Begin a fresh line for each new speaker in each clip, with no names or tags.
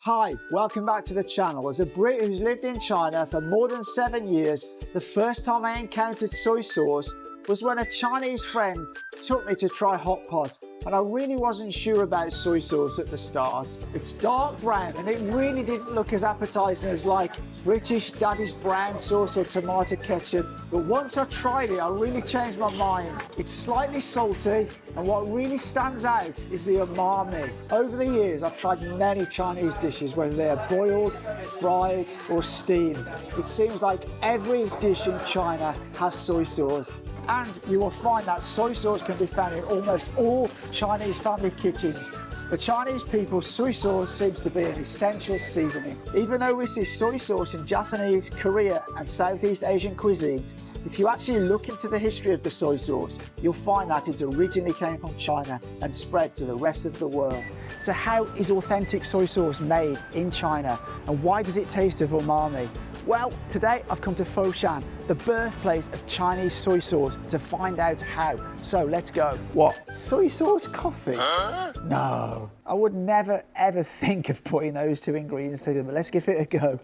Hi, welcome back to the channel. As a Brit who's lived in China for more than 7 years, the first time I encountered soy sauce was when a Chinese friend took me to try hot pot, and I really wasn't sure about soy sauce at the start. It's dark brown and it really didn't look as appetizing as like British Daddy's brown sauce or tomato ketchup, but once I tried it I really changed my mind. It's slightly salty, and what really stands out is the umami. Over the years I've tried many Chinese dishes, whether they are boiled, fried or steamed. It seems like every dish in China has soy sauce. And you will find that soy sauce can be found in almost all Chinese family kitchens. For Chinese people, soy sauce seems to be an essential seasoning. Even though we see soy sauce in Japanese, Korea and Southeast Asian cuisines, if you actually look into the history of the soy sauce, you'll find that it originally came from China and spread to the rest of the world. So how is authentic soy sauce made in China, and why does it taste of umami? Well, today I've come to Foshan, the birthplace of Chinese soy sauce, to find out how. So let's go. What? Soy sauce coffee? Huh? No, I would never ever think of putting those two ingredients together, but let's give it a go.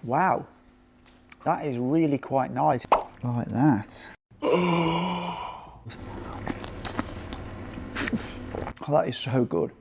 Wow, that is really quite nice. Like that. Oh, that is so good.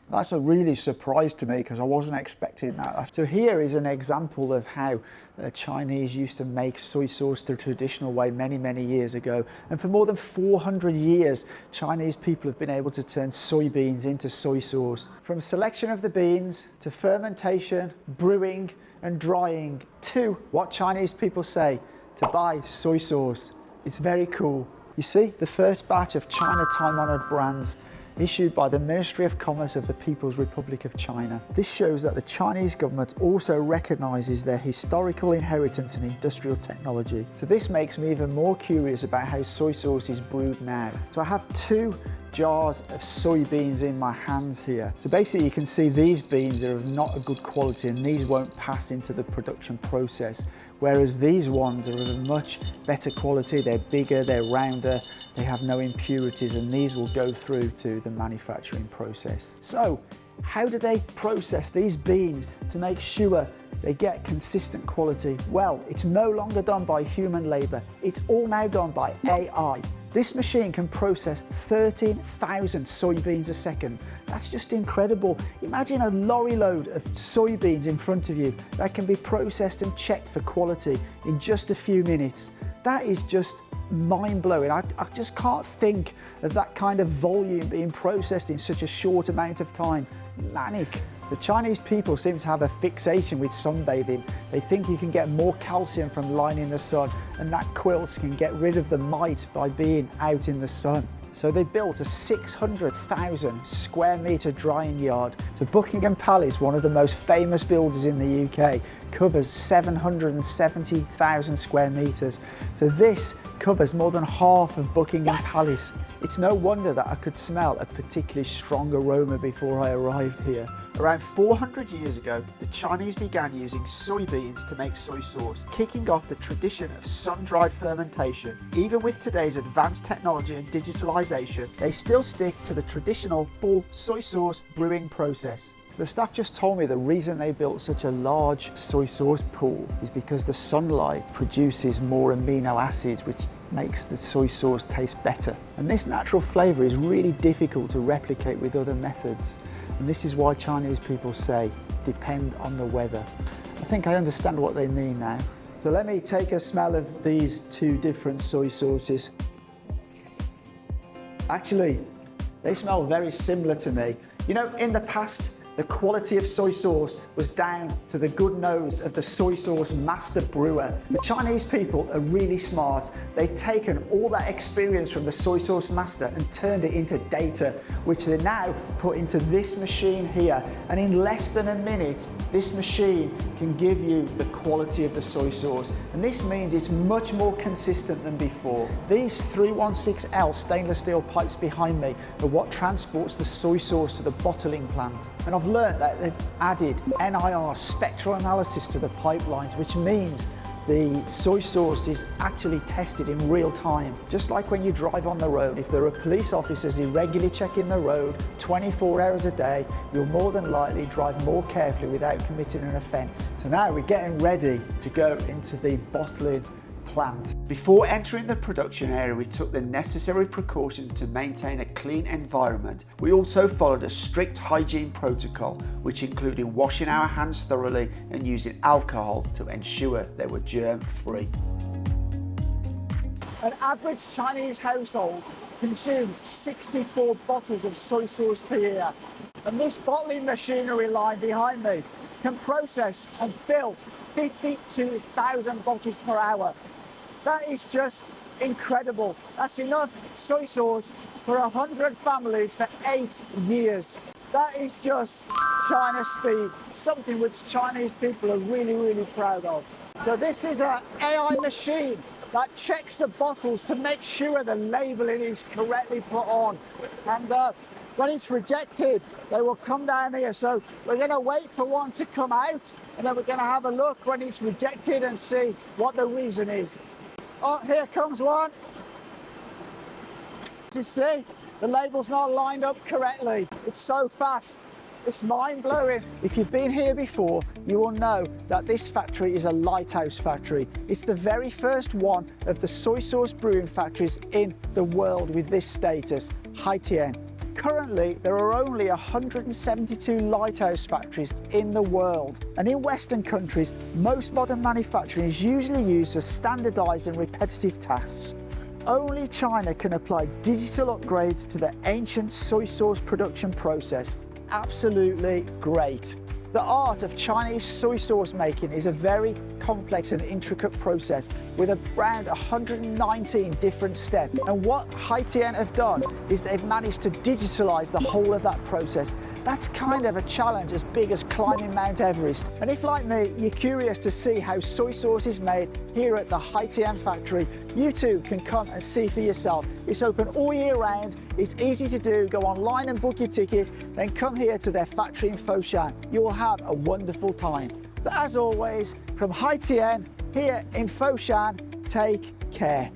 That's a really surprise to me because I wasn't expecting that. So here is an example of how the Chinese used to make soy sauce the traditional way many years ago. And for more than 400 years, Chinese people have been able to turn soybeans into soy sauce. From selection of the beans to fermentation, brewing and drying to what Chinese people say, to buy soy sauce. It's very cool. You see, the first batch of China time-honored brands issued by the Ministry of Commerce of the People's Republic of China. This shows that the Chinese government also recognises their historical inheritance in industrial technology. So this makes me even more curious about how soy sauce is brewed now. So I have 2 jars of soybeans in my hands here. So basically you can see these beans are of not a good quality, and these won't pass into the production process. Whereas these ones are of a much better quality, they're bigger, they're rounder, they have no impurities, and these will go through to the manufacturing process. So, how do they process these beans to make sure they get consistent quality? Well, it's no longer done by human labour, it's all now done by AI. This machine can process 13,000 soybeans a second. That's just incredible. Imagine a lorry load of soybeans in front of you that can be processed and checked for quality in just a few minutes. That is just mind-blowing. I just can't think of that kind of volume being processed in such a short amount of time. Manic. The Chinese people seem to have a fixation with sunbathing. They think you can get more calcium from lying in the sun, and that quilt can get rid of the mite by being out in the sun. So they built a 600,000 square metre drying yard. So Buckingham Palace, one of the most famous builders in the UK, covers 770,000 square metres. So this covers more than half of Buckingham Palace. It's no wonder that I could smell a particularly strong aroma before I arrived here. Around 400 years ago, the Chinese began using soybeans to make soy sauce, kicking off the tradition of sun-dried fermentation. Even with today's advanced technology and digitalization, they still stick to the traditional full soy sauce brewing process. The staff just told me the reason they built such a large soy sauce pool is because the sunlight produces more amino acids, which makes the soy sauce taste better. And this natural flavour is really difficult to replicate with other methods. And this is why Chinese people say, depend on the weather. I think I understand what they mean now. So let me take a smell of these 2 different soy sauces. Actually, they smell very similar to me. You know, in the past, the quality of soy sauce was down to the good nose of the soy sauce master brewer. The Chinese people are really smart. They've taken all that experience from the soy sauce master and turned it into data, which they now put into this machine here. And in less than a minute, this machine can give you the quality of the soy sauce. And this means it's much more consistent than before. These 316L stainless steel pipes behind me are what transports the soy sauce to the bottling plant. And I've learned that they've added NIR spectral analysis to the pipelines, which means the soy sauce is actually tested in real time. Just like when you drive on the road, if there are police officers irregularly checking the road 24 hours a day, you'll more than likely drive more carefully without committing an offence. So now we're getting ready to go into the bottling plant. Before entering the production area, we took the necessary precautions to maintain a clean environment. We also followed a strict hygiene protocol, which included washing our hands thoroughly and using alcohol to ensure they were germ-free. An average Chinese household consumes 64 bottles of soy sauce per year. And this bottling machinery line behind me can process and fill 52,000 bottles per hour. That is just incredible. That's enough soy sauce for 100 families for 8 years. That is just China speed, something which Chinese people are really, really proud of. So this is an AI machine that checks the bottles to make sure the labelling is correctly put on. And when it's rejected, they will come down here. So we're going to wait for one to come out, and then we're going to have a look when it's rejected and see what the reason is. Oh, here comes one. You see, the label's not lined up correctly. It's so fast. It's mind-blowing. If you've been here before, you will know that this factory is a lighthouse factory. It's the very first one of the soy sauce brewing factories in the world with this status, Haday. Currently, there are only 172 lighthouse factories in the world. And in Western countries, most modern manufacturing is usually used for standardized and repetitive tasks. Only China can apply digital upgrades to the ancient soy sauce production process. Absolutely great. The art of Chinese soy sauce making is a very complex and intricate process with around 119 different steps. And what Haday have done is they've managed to digitalize the whole of that process. That's kind of a challenge as big as climbing Mount Everest. And if, like me, you're curious to see how soy sauce is made here at the Haday factory, you too can come and see for yourself. It's open all year round, it's easy to do. Go online and book your ticket, then come here to their factory in Foshan. You will have a wonderful time. But as always, from Haday here in Foshan, take care.